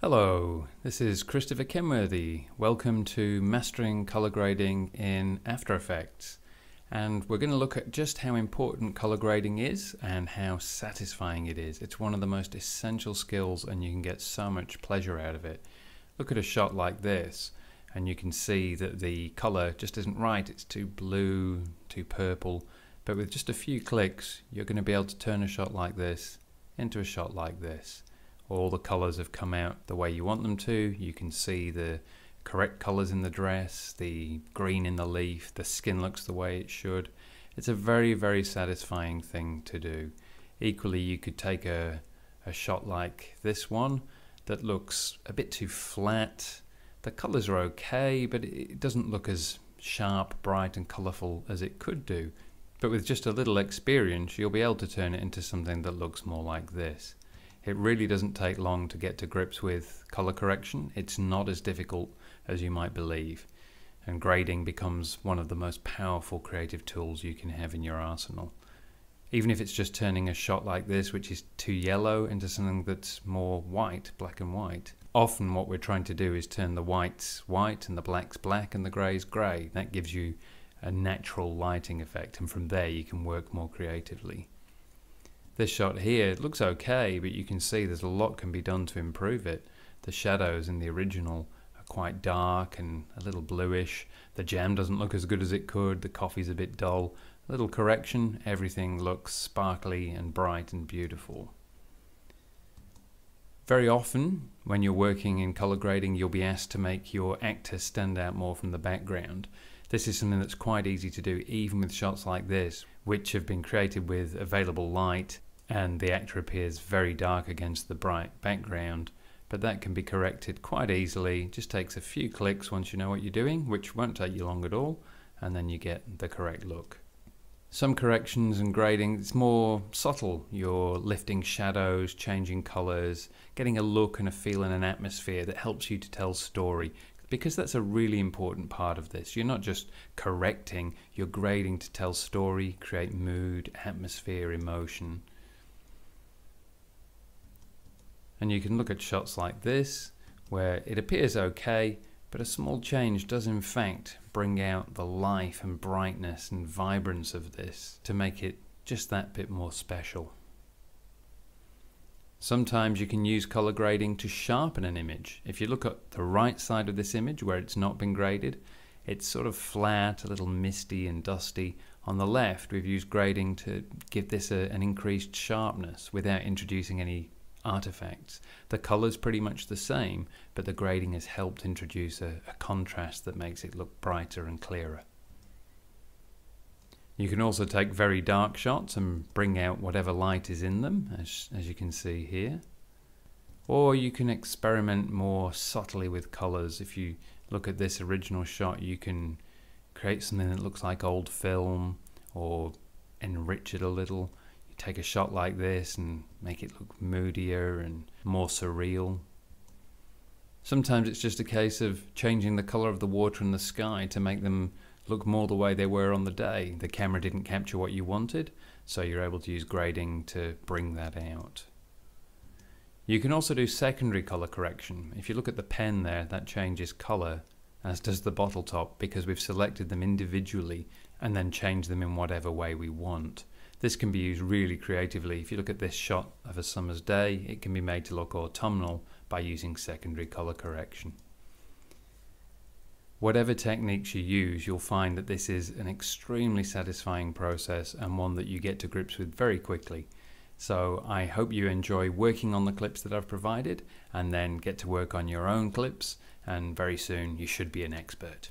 Hello, this is Christopher Kenworthy. Welcome to Mastering Color Grading in After Effects. And we're going to look at just how important color grading is and how satisfying it is. It's one of the most essential skills and you can get so much pleasure out of it. Look at a shot like this and you can see that the color just isn't right. It's too blue, too purple. But with just a few clicks, you're going to be able to turn a shot like this into a shot like this. All the colors have come out the way you want them to. You can see the correct colors in the dress, the green in the leaf, the skin looks the way it should. It's a very, very satisfying thing to do. Equally, you could take a shot like this one that looks a bit too flat. The colors are okay, but it doesn't look as sharp, bright and colorful as it could do. But with just a little experience, you'll be able to turn it into something that looks more like this. It really doesn't take long to get to grips with color correction. It's not as difficult as you might believe. And grading becomes one of the most powerful creative tools you can have in your arsenal. Even if it's just turning a shot like this, which is too yellow, into something that's more white, black and white. Often what we're trying to do is turn the whites white and the blacks black and the greys grey. That gives you a natural lighting effect, and from there you can work more creatively. This shot here, it looks okay, but you can see there's a lot can be done to improve it. The shadows in the original are quite dark and a little bluish. The jam doesn't look as good as it could. The coffee's a bit dull. A little correction, everything looks sparkly and bright and beautiful. Very often, when you're working in color grading, you'll be asked to make your actor stand out more from the background. This is something that's quite easy to do, even with shots like this, which have been created with available light, and the actor appears very dark against the bright background. But that can be corrected quite easily. Just takes a few clicks once you know what you're doing, which won't take you long at all, and then you get the correct look. Some corrections and grading, it's more subtle. You're lifting shadows, changing colors, getting a look and a feel and an atmosphere that helps you to tell story. Because that's a really important part of this. You're not just correcting, you're grading to tell story, create mood, atmosphere, emotion. And you can look at shots like this, where it appears okay, but a small change does in fact bring out the life and brightness and vibrance of this to make it just that bit more special. Sometimes you can use color grading to sharpen an image. If you look at the right side of this image where it's not been graded, it's sort of flat, a little misty and dusty. On the left, we've used grading to give this an increased sharpness without introducing any artifacts. The color's pretty much the same, but the grading has helped introduce a contrast that makes it look brighter and clearer. You can also take very dark shots and bring out whatever light is in them, as you can see here. Or you can experiment more subtly with colors. If you look at this original shot, you can create something that looks like old film or enrich it a little. You take a shot like this and make it look moodier and more surreal. Sometimes it's just a case of changing the color of the water and the sky to make them look more the way they were on the day. The camera didn't capture what you wanted, so you're able to use grading to bring that out. You can also do secondary color correction. If you look at the pen there, that changes color, as does the bottle top, because we've selected them individually and then changed them in whatever way we want. This can be used really creatively. If you look at this shot of a summer's day, it can be made to look autumnal by using secondary color correction. Whatever techniques you use, you'll find that this is an extremely satisfying process and one that you get to grips with very quickly. So I hope you enjoy working on the clips that I've provided and then get to work on your own clips, and very soon you should be an expert.